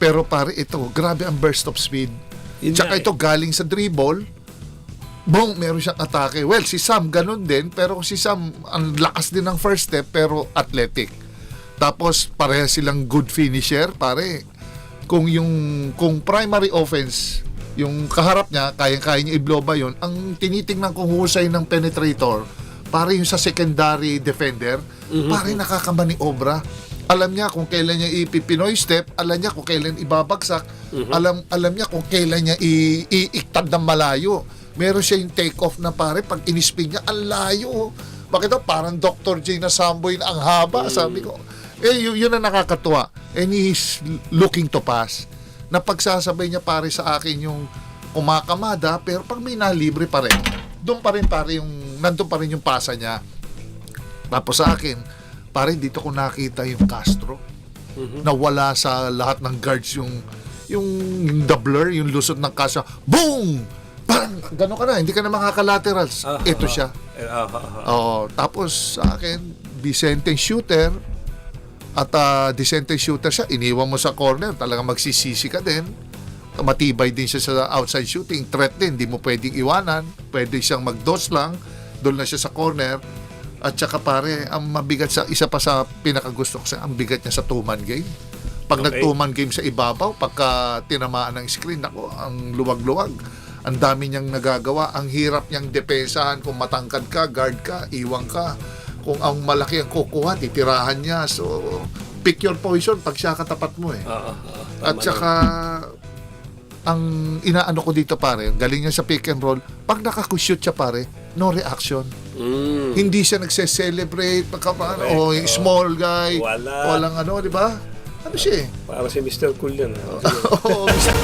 Pero pare, ito, grabe ang burst of speed. Yun Tsaka nga ito, galing sa dribble, bong, meron siyang atake. Well, si Sam, ganun din. Pero si Sam, ang lakas din ng first step, pero athletic. Tapos, pareha silang good finisher, pare. Kung primary offense, yung kaharap niya, kaya-kaya niya i-blow yun, ang tinitingnan kong husay ng penetrator, pare yung sa secondary defender, pare nakakamaniobra. Alam niya kung kailan niya ipipinoy step, alam niya kung kailan ibabagsak, alam niya kung kailan niya iiktad ng malayo. Meron siya yung take off na pare, pag inispin niya, ang layo. Bakit daw? Parang Dr. J na samboy na ang haba, sabi ko. Yun ang nakakatuwa. And he's looking to pass. Na pagsasabay niya pare sa akin yung kumakamada, pero pag may nalibre pa rin, doon pa rin pare nandun pa rin yung pasa niya. Tapos sa akin, pare dito ko nakita yung Castro, na wala sa lahat ng guards yung doubler, yung lusot ng Castro. Boom! Parang gano'n ka na, hindi ka na makakalaterals. Ito siya. Tapos sa akin, decent shooter. At decent shooter siya, iniwan mo sa corner, talagang magsisisi ka din. Matibay din siya sa outside shooting, threat din, hindi mo pwedeng iwanan, pwede siyang mag-dose lang, doon na siya sa corner. At saka pare, ang mabigat sa isa pa sa pinakagusto ko sa, ang bigat niya sa two-man game. Pag nag-two-man game sa ibabaw, pagka tinamaan ng screen, ako, ang luwag-luwag. Ang dami niyang nagagawa, ang hirap niyang depensahan kung matangkad ka, guard ka, iwang ka. Kung ang malaki ang kukuha, titirahan niya. So, pick your poison pag siya katapat mo eh. At saka, ang inaano ko dito pare, galing niya sa pick and roll, pag nakakushoot siya pare, no reaction. Hindi siya nagse-celebrate, small guy, walang di ba? Ano siya eh? Para si Mr. Cool yan. Oo, Mr.